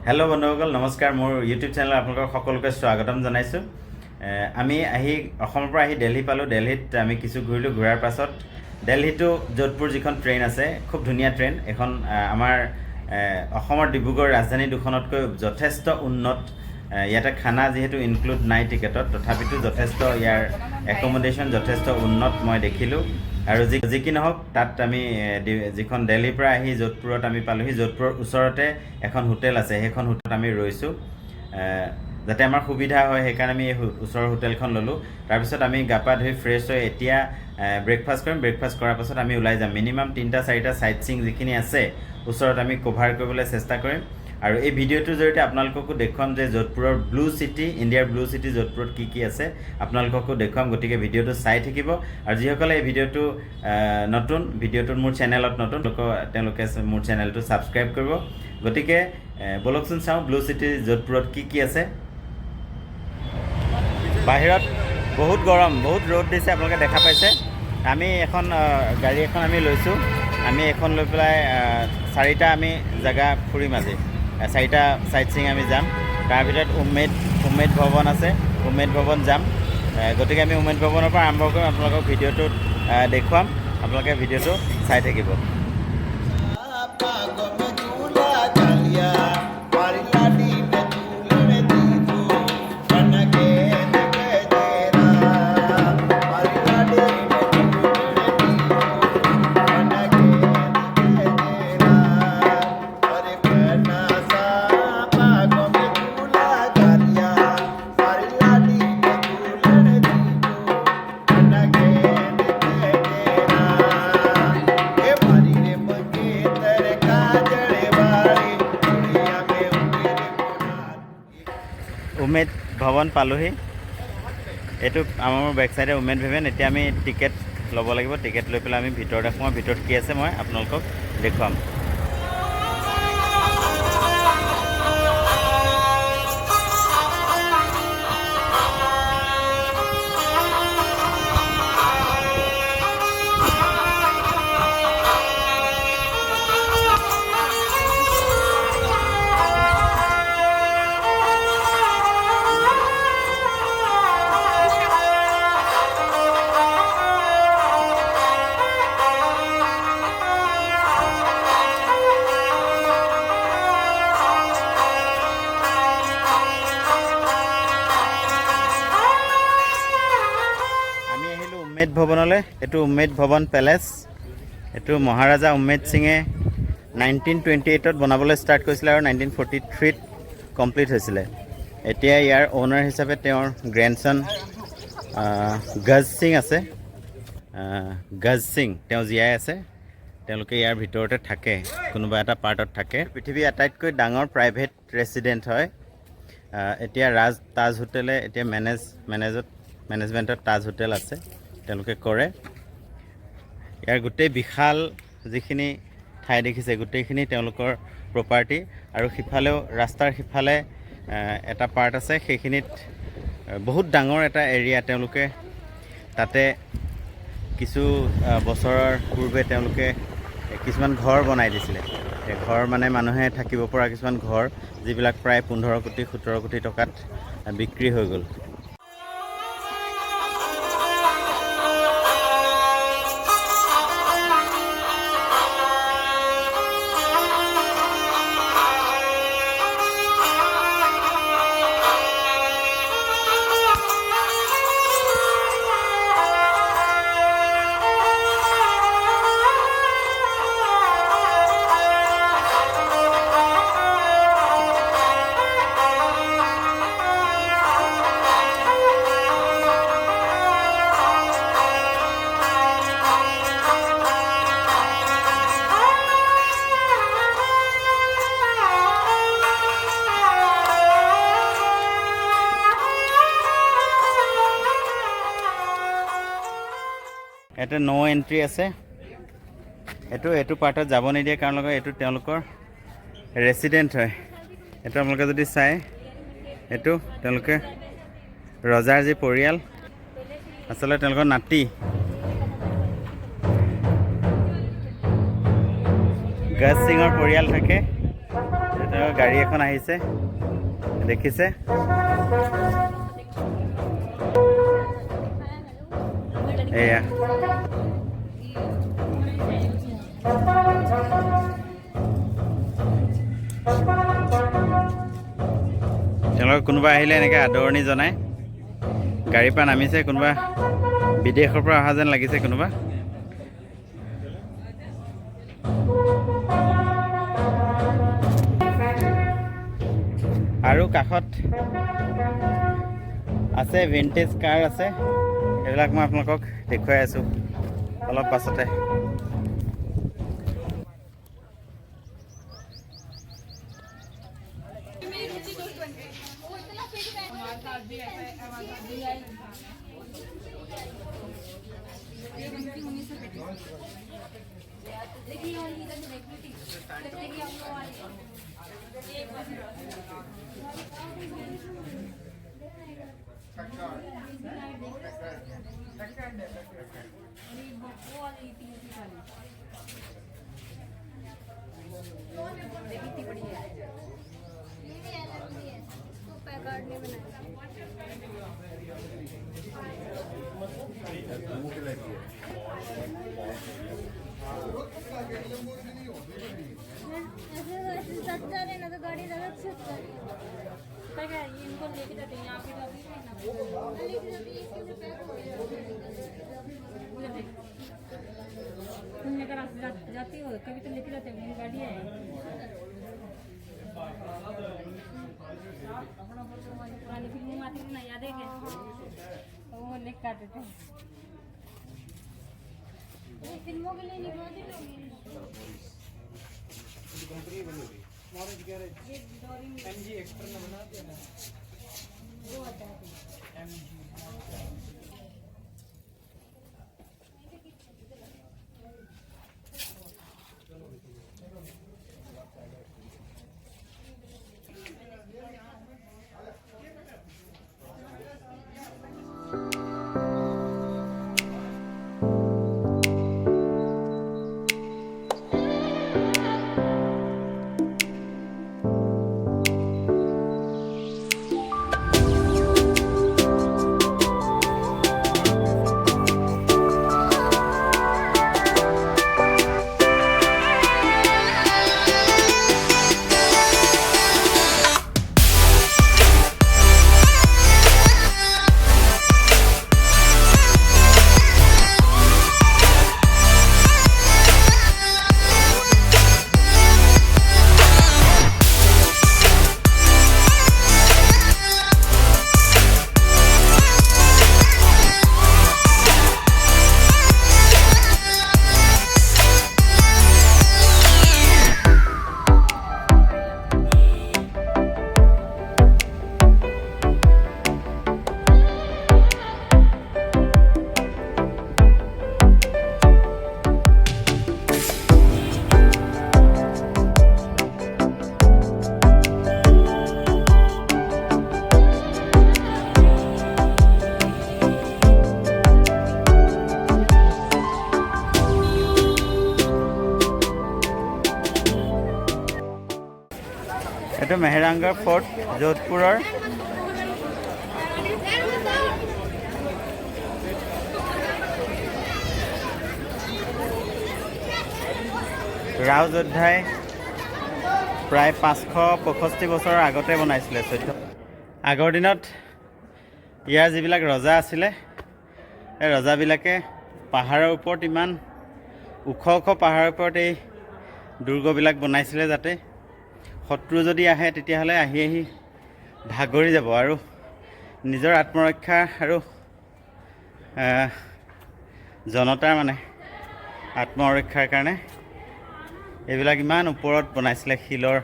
Hello बंधुসকল नमस्कार मोर YouTube channel आपलोक सकलोके स्वागतम जानाइছো आमी दिल्ली पालो दिल्लीत आमी किछु घुरिलो घुरार पाছত दिल्ली टू जोधपुर जिखन ट्रेन आछे खूब धुनिया ट्रेन एखन आमार डिब्रुगढ़ राजधानी दुखनतকৈ যথেষ্ট उन्नत ইয়াতে খানা যেহেতু ইনক্লুড নাই টিকেটত তথাপিতো যথেষ্ট ইয়াৰ একমোডেশন যথেষ্ট উন্নত মই দেখিলো আৰু যি কি নহওক তাত আমি যিখন দিল্লীৰ পৰা আহি যোধপুৰত আমি পালোহি যোধপুৰৰ ওচৰতে এখন হোটেল আছে সেইখন হোটেলত আমি ৰৈছো যাতে আমাৰ সুবিধা হয় সেইকাৰণে আমি ওচৰৰ হোটেলখন ললো তাৰ পিছত আমি গাপা ধুই ফ্ৰেছ হৈ এতিয়া ব্ৰেকফাষ্ট কৰিম ব্ৰেকফাষ্ট কৰাৰ পাছত আমি ওলাই যাম মিনিমাম 3টা 4টা সাইট সিং যিখিনি আছে ওচৰত আমি কভাৰ কৰিবলৈ চেষ্টা কৰিম আৰু এই ভিডিওটোৰ জৰিয়তে আপোনালোককো দেখুৱাম যে যোধপুৰৰ ব্লু সিটি ইণ্ডিয়াৰ ব্লু সিটি যোধপুৰত কি আছে আপোনালোককো দেখুৱাম গতিকে ভিডিওটো চাই থাকিব আৰু যিসকলে এই ভিডিওটো নতুন ভিডিওটো মোৰ চেনেলত নতুন তেওঁলোকে মোৰ চেনেলটো সাবস্ক্ৰাইব কৰিব গতিকে বলকচোন চাও ব্লু সিটি যোধপুৰত কি আছে বাহিৰত বহুত গৰম বহুত ৰ'দ দিছে আপোনালোকে দেখা পাইছে আমি এখন গাড়ী এখন আমি লৈছো আমি এখন লৈ পেলাই 4টা আমি জায়গা ফুৰিম আজি 4টা সাইট সিং আমি যাম তাৰ ভিতৰত উমেদ ভৱন আছে উমেদ ভৱন যাম গতিকে আমি উমেদ ভৱনৰ পৰা আৰম্ভ কৰিম আপোনালোকক ভিডিওটো দেখুৱাম আপোনালোকে ভিডিওটো চাই থাকিব उमेद भवन पालोही एटु आमार बैक साइडे उमेद भवन एटा आमी टिकेट लब लागिब टिकेट লৈ পেলাই আমি ভিতৰত দেখুৱাম ভিতৰত কি আছে মই আপোনালোকক দেখুৱাম उमेद भवनले एटु उमेद भवन पैलेस एटु महाराजा उमेद सिंहे 1928 त बनाबले स्टार्ट কৰিছিল আৰু 1943 त কমপ্লিট হৈছিল এতিয়া ইয়াৰ ওনাৰ হিচাপে তেওঁৰ গ্ৰেণ্ডसन গজ সিং আছে গজ সিং তেওঁ জিয়াই আছে তেওঁলোকে ইয়াৰ ভিতৰতে থাকে কোনোবা এটা পাৰ্টত থাকে পৃথিৱী আটাইতকৈ ডাঙৰ প্ৰাইভেট ৰেসিডেন্ট হয় এতিয়া ৰাজ তাজ হোটেলে এতিয়া মেনেজমেন্টৰ তাজ হোটেল আছে তেওঁলোকে কৰে ইয়াৰ গোটেই বিশাল যিখিনি ঠাই দেখিছে গোটেইখিনি তেওঁলোকৰ প্ৰপাৰ্টি আৰু সিফালেও ৰাস্তাৰ সিফালে এটা পাৰ্ট আছে সেইখিনিত বহুত ডাঙৰ এটা এৰিয়া তেওঁলোকে তাতে কিছু বছৰৰ পূৰ্বে তেওঁলোকে কিছুমান ঘৰ বনাই দিছিলে এই ঘৰ মানে মানুহে থাকিব পৰা কিছুমান ঘৰ যিবিলাক প্ৰায় 15 কোটি 17 কোটি টকাত বিক্ৰী হৈ গ'ল এটা নো এন্ট্ৰি আছে এটো পাৰ্টত যাব নিদিয়ে কাৰণ এটো তেওঁলোকৰ ৰেসিডেন্ট হয় এটো আপোনালোকে যদি চাই এটো তেওঁলোকে ৰজাৰ যি পৰিয়াল আসলে তেওঁলোকৰ নাতি গজ সিঙৰ পৰিয়াল থাকে তেওঁৰ গাড়ী এখন আহিছে দেখিছে এয়া তেওঁলোক কোনোবা আহিলে এনেকৈ আদৰণি জনায় গাড়ীৰ পৰা নামিছে কোনোবা বিদেশৰ পৰা অহা যেন লাগিছে কোনোবা আৰু কাষত আছে ভিন্টেজ কাৰ আছে এইবিলাক মই আপোনালোকক দেখুৱাই আছোঁ অলপ পাছতে जाती हो कभी तो लेके जाते हैं गाड़ी है पुरानी फिल्मों में आती थी ना याद है क्या तो वो लेके आते थे फिल्मों के लिए निकलती एमजी एक्सट्रा ना बनाते हैं ना वो आता है एमजी এইটো মেহৰাংগড় ফৰ্ট যোধপুৰৰ ৰাও যোদ্ধাই প্ৰায় 565 বছৰৰ আগতে বনাইছিলে আগৰ দিনত ইয়াৰ যিবিলাক ৰজা আছিলে এই ৰজাবিলাকে পাহাৰৰ ওপৰত ইমান ওখ ওখ পাহাৰৰ ওপৰত এই দুৰ্গবিলাক বনাইছিলে যাতে শত্ৰু যদি আহে তেতিয়াহ'লে আহি আহি ভাগৰি যাব আৰু নিজৰ আত্মৰক্ষা আৰু জনতাৰ মানে আত্মৰক্ষাৰ কাৰণে এইবিলাক ইমান ওপৰত বনাইছিলে শিলৰ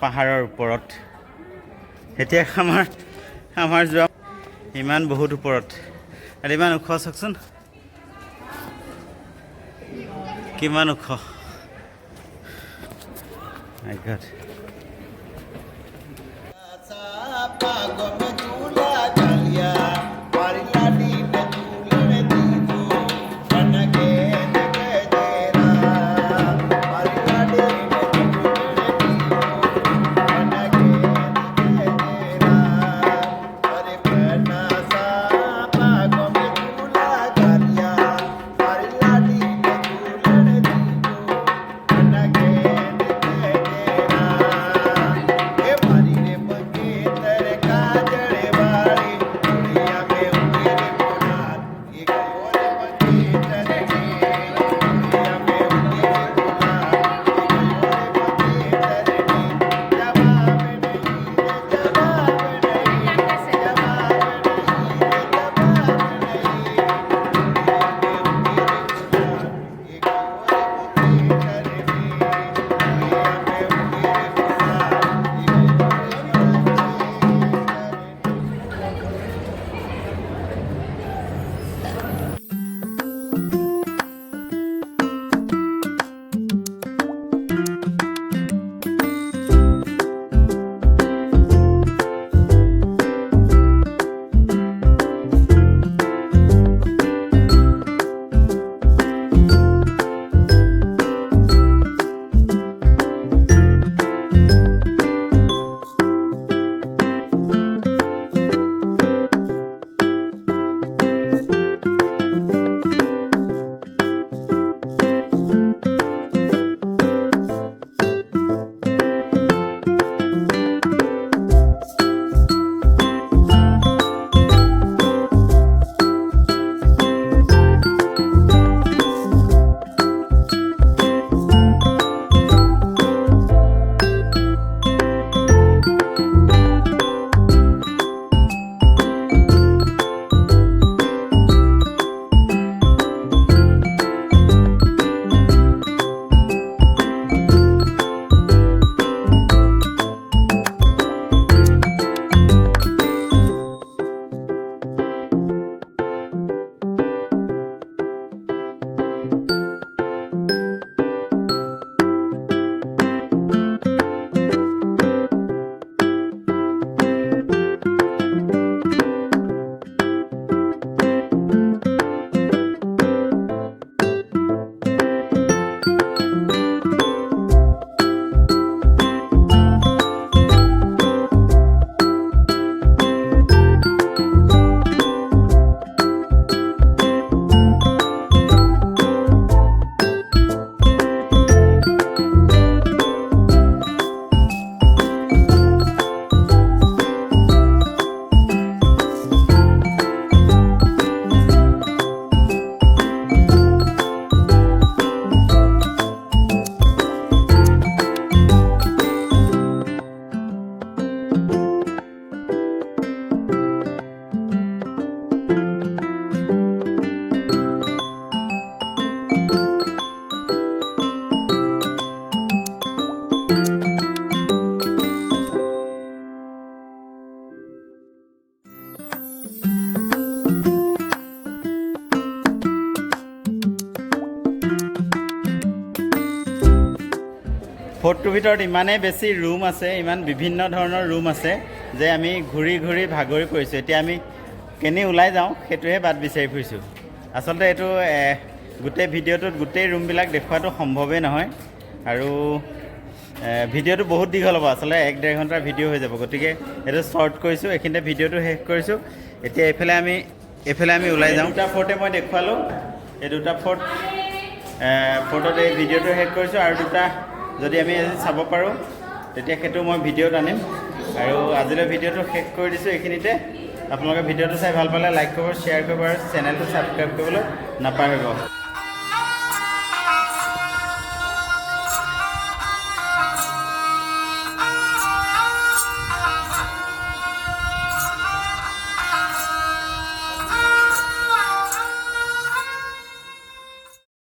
পাহাৰৰ ওপৰত এতিয়া আমাৰ যোৱা ইমান বহুত ওপৰত আৰু ইমান ওখ চাওকচোন কিমান ওখ মাই গড ফৰ্টটোৰ ভিতৰত ইমানেই বেছি ৰুম আছে, ইমান বিভিন্ন ধৰণৰ ৰুম আছে যে আমি ঘূৰি ঘূৰি ভাগৰি পৰিছোঁ। এতিয়া আমি কেনি ওলাই যাওঁ সেইটোহে বাট বিচাৰি ফুৰিছোঁ। আচলতে এইটো গোটেই ভিডিঅ'টোত গোটেই ৰুমবিলাক দেখুৱাটো সম্ভৱেই নহয়, আৰু ভিডিঅ'টো বহুত দীঘল হ'ব। আচলতে 1-1.5 ঘণ্টাৰ ভিডিঅ' হৈ যাব, গতিকে এইটো শ্বৰ্ট কৰিছোঁ, এইখিনিতে ভিডিঅ'টো শেষ কৰিছোঁ। এতিয়া এইফালে আমি ওলাই যাওঁ। দুটা ফৰ্টে মই দেখুৱালোঁ, এই দুটা ফৰ্টত এই ভিডিঅ'টো শেষ কৰিছোঁ, আৰু দুটা যদি আমি আজি চাব পাৰোঁ তেতিয়া সেইটো মই ভিডিঅ'ত আনিম। আৰু আজিলৈ ভিডিঅ'টো শেষ কৰি দিছোঁ এইখিনিতে। আপোনালোকে ভিডিঅ'টো চাই ভাল পালে লাইক কৰিব, শ্বেয়াৰ কৰিব আৰু চেনেলটো ছাবস্ক্ৰাইব কৰিবলৈ নাপাহৰিব।